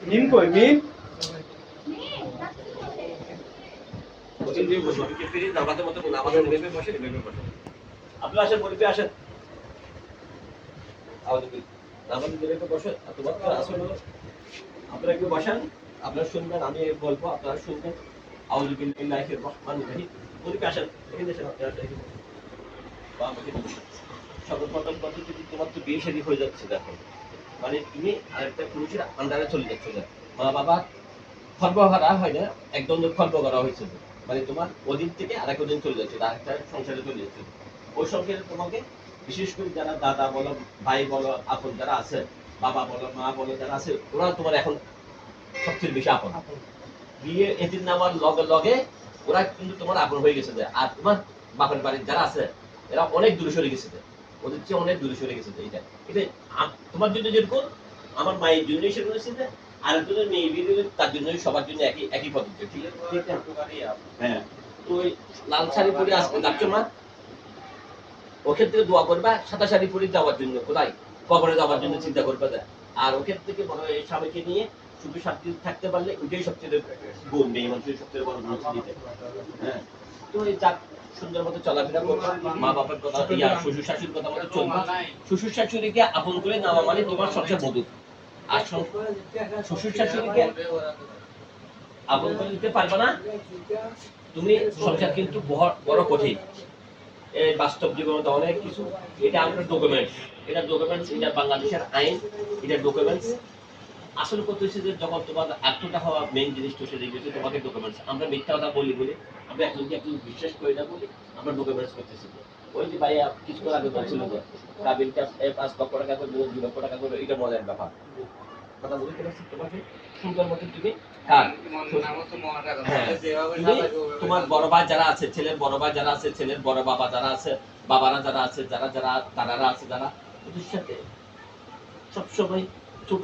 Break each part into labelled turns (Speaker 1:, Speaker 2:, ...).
Speaker 1: মিম কই মিম আপনারা আসেন পরিবে আসেন আপনারা একটু বসেন আপনারা শুনবেন আমি বলবো আপনারা শুনবেন আউযু বিল্লাহির রহমানির রহিম পরিবে আসেন এখানে এসে আপনারা সর্বপ্রথম কথা যদি তোমার তো বিয়ে শাদী হয়ে যাচ্ছে দেখো মানে তুমি আরেকটা পুরুষের আন্ডারে চলে যাচ্ছ না মা বাবা খর্বহারা হয় না একদম খর্ব করা হয়েছে মানে তোমার ওদিন থেকে আরেক ওদিন চলে যাচ্ছে আরেকটা সংসারে চলে যাচ্ছে ওই সংসারে তোমাকে বিশেষ করে যারা দাদা বলো ভাই বলো আপন যারা আছে বাবা বলো মা বলো যারা আছে ওরা তোমার এখন সবচেয়ে বেশি আপন বিয়ে এদিন নামার লগে লগে ওরা কিন্তু তোমার আপন হয়ে গেছে আর তোমার বাপের বাড়ির যারা আছে এরা অনেক দূরে সরে গেছে ওদের চেয়ে অনেক দূরে সরে গেছে এটা এটা তোমার জন্য যেরকম আমার মায়ের জন্য সেরকম হয়েছে আর একজনের মেয়ে বিয়ে তার জন্য সবার জন্য একই একই পদ্ধতি ঠিক আছে হ্যাঁ তো ওই লাল শাড়ি পরে আজকে যাচ্ছ মা ওখান থেকে দোয়া করবা সাদা শাড়ি পরে যাওয়ার জন্য কোথায় কবরে যাওয়ার জন্য চিন্তা করবে আর ওখান থেকে বড় এই স্বামীকে নিয়ে শুধু শান্তি থাকতে পারলে ওইটাই সবচেয়ে গুণ মেয়ে মানুষের সবচেয়ে বড় গুণ হ্যাঁ তো এই চাপ সুন্দর মতো চলাফেরা করবা মা বাবার কথা ইয়া শ্বশুর শাশুড়ির কথা মতো চলবা শ্বশুর শাশুড়িকে আপন করে নেওয়া মানে তোমার সবচেয়ে মধুর আর শ্বশুর শাশুড়িকে আপন করে নিতে পারবে না তুমি সংসার কিন্তু বড় কঠিন এই বাস্তব জীবনে অনেক কিছু এটা আমাদের ডকুমেন্টস এটা ডকুমেন্টস এটা বাংলাদেশের আইন এটা ডকুমেন্টস আসল কথা হচ্ছে যে যখন তোমার আত্মটা হওয়া মেইন জিনিসটা সেটা হচ্ছে তোমাকে ডকুমেন্টস আমরা মিথ্যা কথা বলি আমরা একজনকে একজন বিশ্বাস করি না বলি আমরা ডকুমেন্টস করতেছি ওই যে ভাইয়া কিছুক্ষণ আগে বলছিল যে কাবিলটা 5 লক্ষ টাকা করে 2 লক্ষ টাকা করে এটা মজার ব্যাপার কথা বলতে পারছি তোমাকে সুন্দর মতো তুমি তোমার বড় ভাই যারা আছে ছেলের বড় ভাই যারা আছে ছেলের বড় বাবা যারা আছে বাবারা যারা আছে যারা যারা দাদারা আছে যারা ওদের সাথে সবসময় ছোট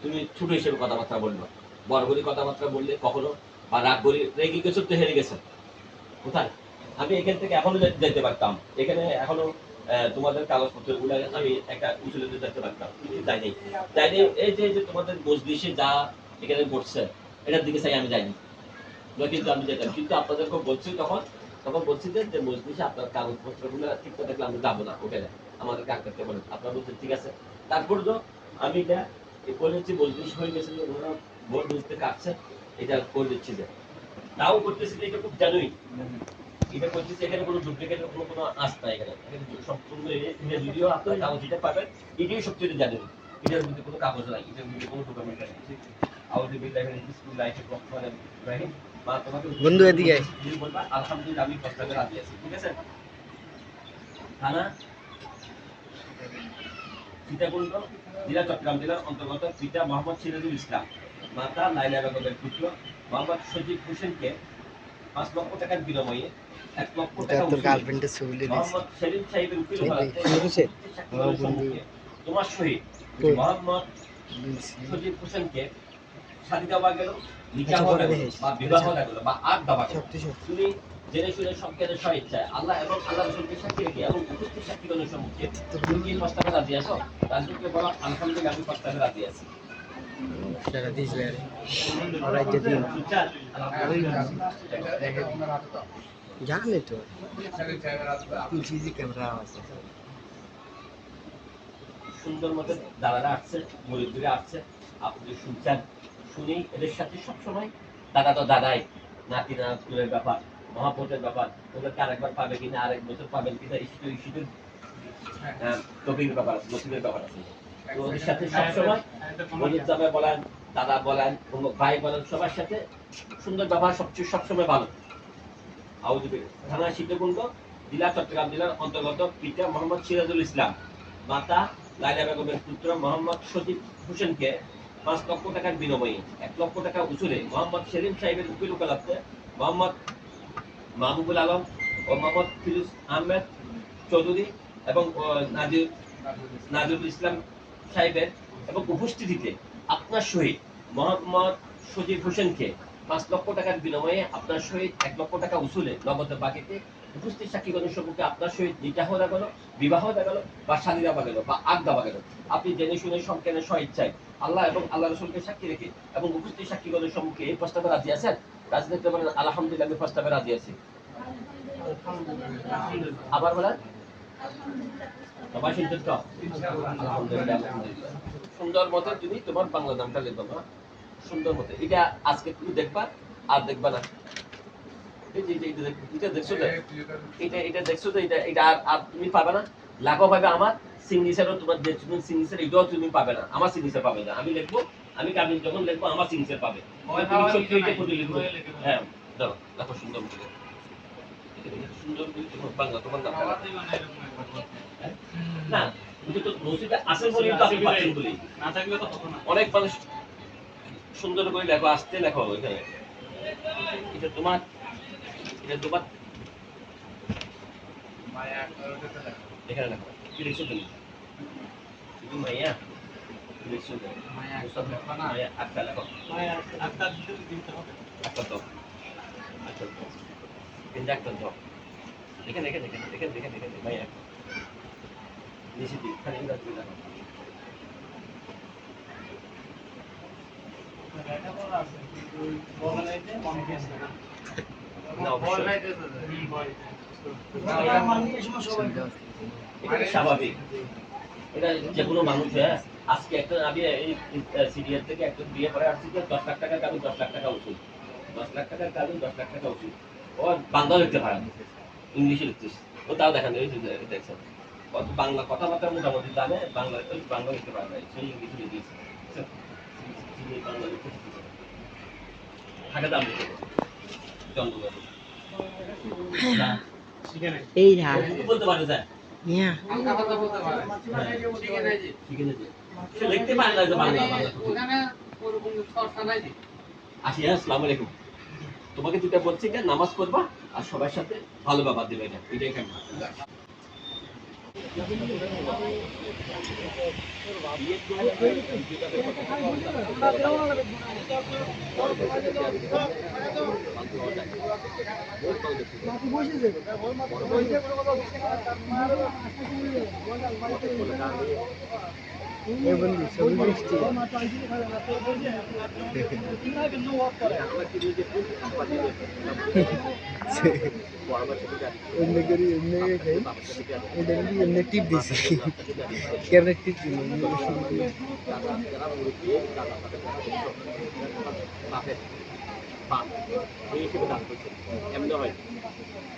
Speaker 1: তুমি ছোট হিসেবে কথাবার্তা বলবো বড় করে কথাবার্তা বললে কখনো বা রাগ করে রেগে গেছো তো হেরে গেছো কোথায় আমি এখান থেকে এখনো যেতে পারতাম এখানে এখনো তোমাদের কাগজপত্র গুলো আমি একটা উঁচু লেভেলে যেতে পারতাম কিন্তু যাইনি এই যে তোমাদের মজলিসে যা এখানে ঘটছে এটার দিকে চাই আমি যাইনি কিন্তু আমি যেতাম কিন্তু আপনাদেরকে বলছি তখন বলছি যে মজলিসে আপনার কাগজপত্র গুলো ঠিক করে দেখলে আমি যাবো না ওখানে আমাদেরকে আটকাতে বলেন আপনারা বলছেন ঠিক আছে তারপর তো আমি এটা করেছি মজলিস হয়ে গেছে ওরা ভোট বুঝতে কাটছে এটা করে দিচ্ছি যে তাও করতেছি যে এটা খুব জানুই এটা করতেছি এখানে কোনো ডুপ্লিকেটের কোনো আস্থা এখানে সম্পূর্ণ যদিও আপনার কাগজ যেটা পাবেন এটাই সবচেয়ে জানেন এটার মধ্যে কোনো কাগজ নাই এটার মধ্যে কোনো ডকুমেন্ট নাই
Speaker 2: বন্ধু এদিকে
Speaker 1: বলবা আলহামদুলিল্লাহ আমি প্রস্তাবে রাজি আছি ঠিক আছে থানা সীতাকুণ্ড জেলা চট্টগ্রাম জেলার অন্তর্গত পিতা মোহাম্মদ সিরাজুল ইসলাম মাতা লাইলা বেগমের পুত্র মোহাম্মদ সজিব হোসেনকে 5 লক্ষ টাকার বিনিময়ে 1 লক্ষ টাকা মোহাম্মদ সেলিম সাহেবের উকিল তোমার সহিত মোহাম্মদ সজিব হোসেনকে শাদী দেওয়া গেল নিকাহ হলো বা বিবাহ হলো বা আগ দেওয়া গেল তুমি জেনে শুনে সবকে স্বেচ্ছায় আল্লাহ এবং আল্লাহ রাসূলকে সাক্ষী রেখে এবং উপস্থিত সাক্ষীগণের সম্মুখে তুমি কি প্রস্তাবে রাজি আছো রাজুকে বলো আলহামদুলিল্লাহ আমি প্রস্তাবে রাজি আছি
Speaker 2: টাকা দিয়েছে ওরা যদি জানে তো পিছিয়ে ক্যামেরা আছে
Speaker 1: সুন্দর মতো দাদারা আসছে মুরিদরা আসছে আপনি শুনছেন শুনি এদের সাথে সবসময় দাদা তো দাদাই নাতি নাতুরের ব্যাপার মহাপতের ব্যাপার ওদেরকে আরেকবার পাবে কিনা আরেক বছর পাবেন কিনা ইস্যুর টপিকের ব্যাপার আছে নসিবের ব্যাপার আছে তো ওদের সাথে সবসময় মনির জামাই বলেন দাদা বলেন ভাই বলেন সবার সাথে সুন্দর ব্যবহার সবসময় ভালো থানা সীতাকুণ্ড জেলা চট্টগ্রাম জেলার অন্তর্গত পিতা মোহাম্মদ সিরাজুল ইসলাম মাতা লাইলা বেগমের পুত্র মোহাম্মদ সজিব হোসেনকে 5 লক্ষ টাকার বিনিময়ে 1 লক্ষ টাকা উসুলে মোহাম্মদ সেলিম সাহেবের উকিল ওকালতে মোহাম্মদ মাহবুবুল আলম ও মোহাম্মদ ফিরোজ আহমেদ চৌধুরী এবং নাজিরুল ইসলাম সাহেবের এবং উপস্থিতিতে আপনার সহিত মোহাম্মদ সজিব হোসেনকে 5 লক্ষ টাকার বিনিময়ে আপনার সহিত 1 লক্ষ টাকা উসুলে নগদ বাকিতে উপস্থিত সাক্ষীগণের সম্মুখে আপনার সহিত নিকাহ হয়ে গেল, বিবাহ হয়ে গেল, বা শাদী দেওয়া গেল, বা আগ দেওয়া গেল, আপনি জেনে শুনে সংজ্ঞানের স্বইচ্ছায় আল্লাহ এবং আল্লাহ রসুলকে সাক্ষী রেখে এবং উপস্থিত সাক্ষীগণের সম্মুখে এই প্রস্তাবে রাজি আছেন? রাজি থাকতে বলেন আলহামদুলিল্লাহ, আমি প্রস্তাবে রাজি আছি। আবার বলেন, সবাই শুনছেন তো? আলহামদুলিল্লাহ, আলহামদুলিল্লাহ। সুন্দর মতে তুমি তোমার বাংলা নামটা লিখবা, সুন্দর মতে। এটা আজকে তুমি দেখবা, আর দেখবা না। এই যে এটা দেখছো যে, এটা দেখছো যে, এটা আর তুমি পাবে না। লাখও পাবে আমার সিগনেচারও, তোমার যে তুমি সিগনেচার, এটাও তুমি পাবে না, আমার সিগনেচার পাবে না। আমি লিখবো, আমি কাবিন যখন লিখবো আমার সিগনেচার পাবে। তুমি সত্যি এটা করে লিখবো। হ্যাঁ, দাও, দেখো সুন্দর মতে দেখো। সুন্দর করে তোমার বাংলা তোমার নাম না, কিন্তু তো নসিবে আছে বলেই তো আপনি পাচ্ছেন বলি, না থাকলে তো হতো না। অনেক মানুষ সুন্দর করে লেখো, আসতে লেখো এখানে। এটা তোমার, এটা তোমার মায়া, এখানে লেখো। কি লিখছো তুমি? শুধু মাইয়া লিখছো তো? মায়া মায়া আটটা লেখো। মায়া আটটা দিতে হবে। আটটা দাও, আটটা দাও, কিন্তু একটা দাও। এখানে এখানে এখানে এখানে এখানে এখানে মাইয়া নিচে দিই, খালি ইংরাজি লেখো। না, অবশ্যই এটা স্বাভাবিক। এটা যে কোনো মানুষ, আজকে একটা আমি এই সিরিয়াল থেকে একটা বিয়ে করে আসছি যে 10 লাখ টাকার কাবিন, 10 লাখ টাকা উচিত, 10 লাখ টাকার কাবিন, 10 লাখ টাকা উচিত। ও বাংলা লিখতে পারে না, ইংলিশে লিখছিস। ও তাও দেখেন, এই যে দেখছেন বাংলা কথাবার্তা মোটামুটি জানে, বাংলা বাংলা লিখতে পারে না, সেই ইংলিশে লিখেছে। বাংলা লিখতে থাকে দাম লিখতে জন্মগত
Speaker 2: এই না
Speaker 1: বলতে পারে যায়,
Speaker 2: মিয়া
Speaker 1: হালকা কথা বলতে পারে। শিখে নাই যে, শিখে নাই যে, সে লিখতে পারে না যে বাংলা, বাংলা ওখানে ওরকম চর্চা নাই যে। আসসালামু আলাইকুম। তোমাকে যেটা বলছি যে নামাজ পড়বা আর সবার সাথে ভালো ব্যবহার দিবে, এটাই কেন।
Speaker 2: টিপ দিছি কেমন টিপ দিল
Speaker 1: এমনি হয়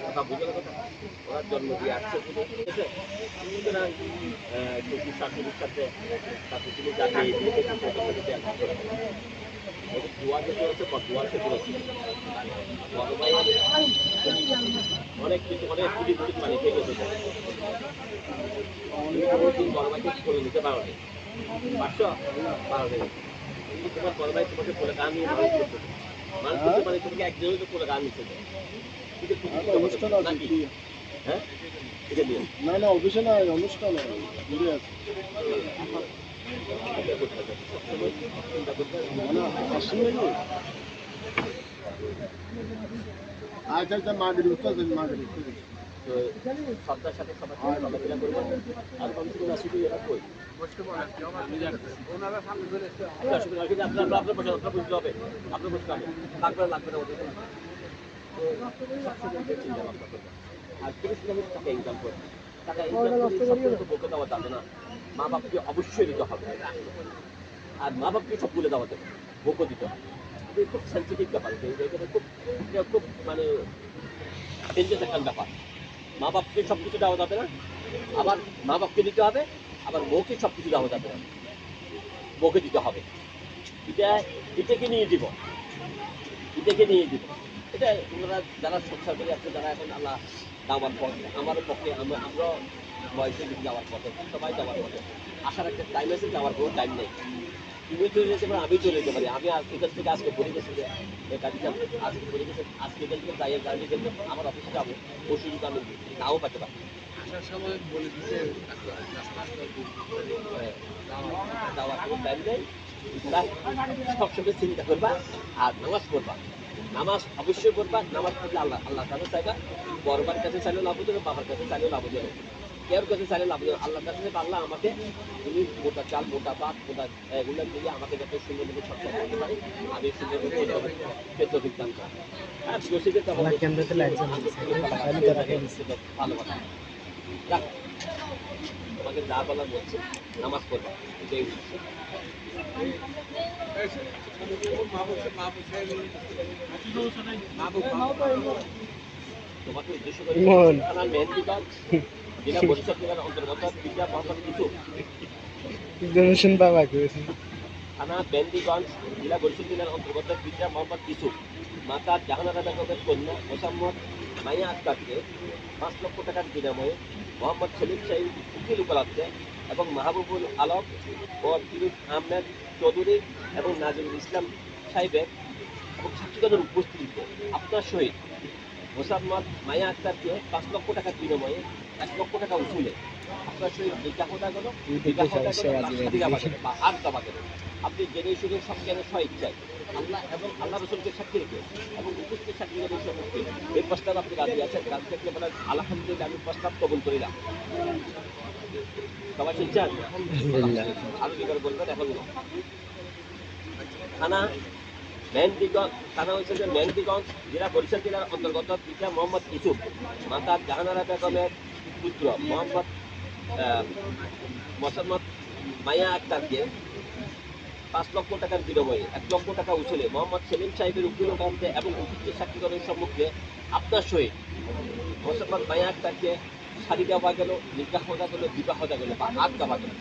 Speaker 1: কথা বুঝে কথা, ওরা জন্ম দিয়ে আসছে সুতরাং চব্বিশ শাশুড়ির সাথে তাকে তুমি যাকে দোয়া যেতে হচ্ছে বা দোয়া খেতে হচ্ছে অনেক কিছু, অনেক কুড়ি কুড়ি মানে খেয়ে গেছে। তুমি বড় ভাইকে করে নিতে পারো না, পারছো? পারো না। কিন্তু তোমার বড় ভাই তোমাকে বলে গান নিয়ে মানুষ করতে, মানুষ করতে মানে তোমাকে একজনই তো করে গান নিতে দেয়। হ্যাঁ,
Speaker 3: না না অফিসে না, অনুষ্ঠান দূরে আছে। আচ্ছা আচ্ছা মাগরি উঠতে মাগরি
Speaker 1: সন্ধ্যার সাথে সবার সাথে চলাফেরা করবো। আর কমসে না শুধু এরা কই আপনার বুঝতে হবে, আপনার বুঝতে হবে, লাগবে লাগবে না ওদের। আর পুরুষ মানুষ টাকা ইনকাম করে, টাকা ইনকাম করে বকে দেওয়া যাবে না, মা বাপকে অবশ্যই দিতে হবে। আর মা বাপকে সব বলে দেওয়া যাবে, বকে দিতে হবে। এটা খুব সেন্সিটিভ ব্যাপার, এখানে খুব খুব মানে ডেঞ্জারাস একটা ব্যাপার। মা বাপকে সব কিছু দেওয়া যাবে না, আবার মা বাপকে দিতে হবে, আবার বউকে সব কিছু দেওয়া যাবে না, বউকে দিতে হবে। এটা এটাকে নিয়ে দিব, এটাকে নিয়ে দিব। এটা ওনারা যারা সংসার করে আছে, যারা এখন আল্লাহ যাওয়ার পথ, আমারও পক্ষে আমরা বয়সে যদি যাওয়ার পথে, সবাই যাওয়ার পথে আসার একটা টাইম আছে, যাওয়ার কোনো টাইম নেই। তুমি চলে যেতে পারো, আমি চলে যেতে পারি। আমি এখান থেকে আজকে পড়ে গেছি যে গাড়িটা আজকে পড়ে গেছে, আজকে এখান থেকে যাই গাড়ি গেলে আমার অফিসে যাবো, পরশু যদি আমি নাও পাতে পারি। আসার সময় বলে দিচ্ছে যাওয়ার কোনো টাইম নেই, তাই সবসময় চিন্তা করবা আর নামাজ পড়বা। নামাজ অবশ্যই পড়বা। নামাজ পড়লে আল্লাহ কাছে চাইবা। বড়বার কাছে চাইলেও লাভ দেবে, বাবার কাছে চাইলেও লাভ দেবে, কেউ কাছে চাইলে লাভ দেবে। আল্লাহর কাছে চাইবে, আল্লাহ আমাকে তুমি মোটা চাল, মোটা ভাত, মোটা এগুলো দিয়ে আমাকে যাতে সুন্দরভাবে সচ্ছল করতে পারি, আমি সুন্দরভাবে ক্ষেত্র বিজ্ঞান আর বসে
Speaker 2: আমার ক্যামেরাতে লাইট জ্বালাচ্ছে আমি তো রাখে দিচ্ছি
Speaker 1: ভালো কথা। যাক, তোমাকে যা বলার বলছে নামাজ পড়বা, এটাই বলছে। তোমাকে উদ্দেশ্য করে
Speaker 2: মন।
Speaker 1: থানার মেহেন্দিগঞ্জ জেলা বরিশাল জেলার অন্তর্গত বিদ্যা মোহাম্মদ ইউসুফ,
Speaker 2: ডোনেশন বাবা করেছে
Speaker 1: থানা মেহেন্দিগঞ্জ জেলা বরিশাল জেলার অন্তর্গত বিদ্যা মোহাম্মদ ইউসুফ মাতা জাহানারা বেগমের কন্যা মোসাম্মদ মাইয়া আক্তারকে 5 লক্ষ টাকার বিনিময়ে মোহাম্মদ সেলিম সাহেব উকিল উপলক্ষে এবং মাহবুবুল আলম ও ফিরোজ আহমেদ চৌধুরী এবং নাজিমুল ইসলাম সাহেবের এবং সাক্ষীগণের উপস্থিতিতে আপনার সহিত মোসাম্মদ মাইয়া আক্তারকে 5 লক্ষ টাকার বিনিময়ে 1 লক্ষ টাকা উসুলে আপনার সহিত নিকাহ হতে গেল, নিকাহ হতে গেল বা হাত দাবা গেল। আপনি জেনে শুনে সব জ্ঞানের স্ব ইচ্ছায় আল্লাহ এবং আল্লাহ রসুলকে সাক্ষী রেখে এবং উপস্থিত সাক্ষীদের সম্মুখে এই প্রস্তাব আপনি রাজি আছেন। রাজি থাকলে বলেন আলহামদুলিল্লাহ, আমি প্রস্তাব কবুল করিলাম। সবাই ঠিক চান? আরো কি করে বলবেন এখন? থানা মেহেন্দিগঞ্জ, থানা হচ্ছে যে মেহেন্দিগঞ্জ জেলা বরিশাল জেলার অন্তর্গত পিতা মোহাম্মদ ইউসুফ মাতা জাহানারা বেগমের পুত্র মোসাম্মদ মাইয়া আক্তারকে 5 লক্ষ টাকার বিনিময়ে 1 লক্ষ টাকা উসুলে মোহাম্মদ সেলিম সাহেবের উকিলকান্তে এবং উপস্থিত সাক্ষীগণের সম্মুখে আপনার সহিত মোসাম্মদ মাইয়া আক্তারকে শাড়ি দেওয়া গেল, নিকাহ হওয়া গেল, বিবাহ হওয়া গেল বা হাত দেওয়া গেল।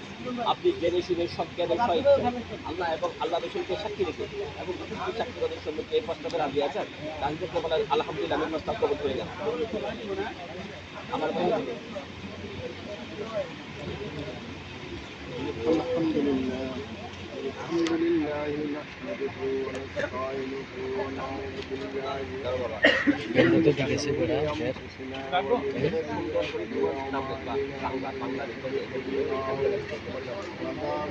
Speaker 1: আপনি জেনে শুনে সজ্ঞানের সহিত আল্লাহ এবং আল্লাহ রসুলকে সাক্ষী রেখে এবং উপস্থিত সাক্ষীগণের সম্মুখে এই প্রস্তাবে রাজি আছেন। তাহলে বলেন আলহামদুলিল্লাহ, আমি প্রস্তাব কবুল করে গেলাম। আমার
Speaker 3: الحمد لله نحمده ونستعينه ونعوذ بالله
Speaker 2: এটা তো দিকেছে বড়
Speaker 3: من انفسنا ومن سيئات اعمالنا فلا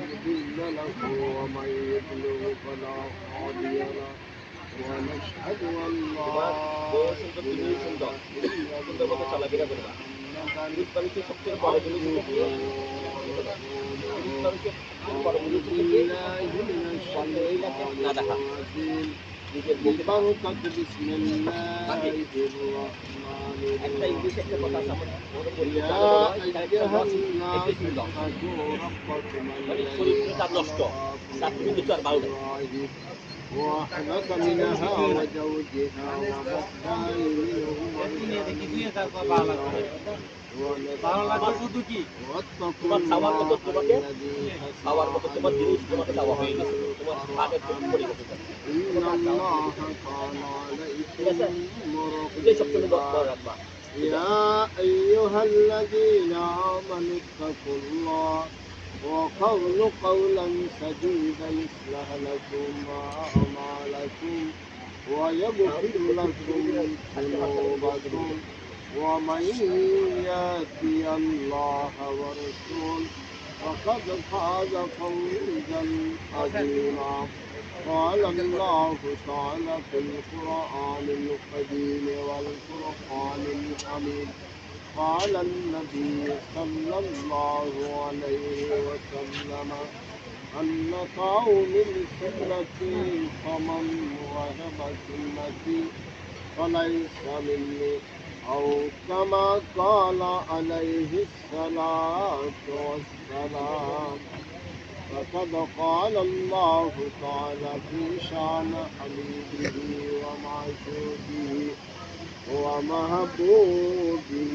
Speaker 3: مضل له ومن يضلل فلا هادي له ونشهد ان لا
Speaker 1: চলাফেরা করবা। সবচেয়ে বড় জিনিস না দেখা নিজের মুখে
Speaker 3: بسم الله الرحمن
Speaker 1: একটা ইংলিশ একটা কথা আছে আমার মানে চরিত্রটা নষ্ট, তার তুমি কিছু আর ভালো নেই।
Speaker 3: وخلق منها وزوجها وبث
Speaker 1: তোমার খাওয়ার মতো তোমাকে খাওয়ার মতো তোমার জিনিস তোমাকে দেওয়া হয়ে গেছে, তোমার ভাগের জন্য পড়ে গেছে। ঠিক আছে, এটাই সবচেয়ে বড় রাখবা।
Speaker 3: يا أيها الذين آمنوا اتقوا الله وقولوا قولا سديدا يصلح لكم أعمالكم ويغفر لكم ذنوبكم ومن يأتي الله ورسوله فقد فاز فوزا عظيما. قال الله تعالى في القرآن القديم والفرقان الحميد قال النبي صلى الله عليه وسلم أن طاعون سنتي فمن وهب سنتي فليس مني أو كما قال عليه الصلاة والسلام. فقد قال الله تعالى في شأن حبيبه ومعشوقه ومحبوبه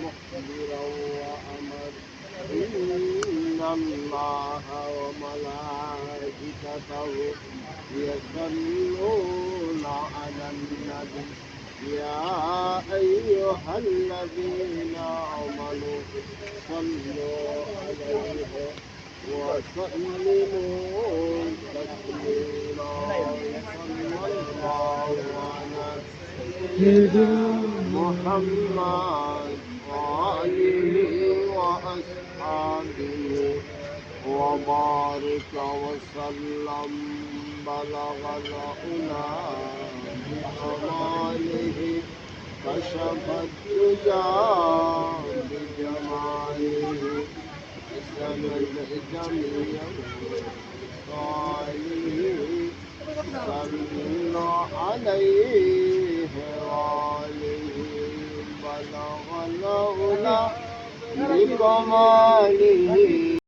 Speaker 3: مخبرا وأمر إن الله وملائكته يصلون على النبي يا أيها الذين آمنوا صلوا عليه وسلموا تسليما. صلى الله على محمد وآله وأصحابه وبارك وسلم بلغ العلا بكماله كشف الدجى بجماله حسن الجميع صالح صلوا عليه وآله بلغ العلا بكماله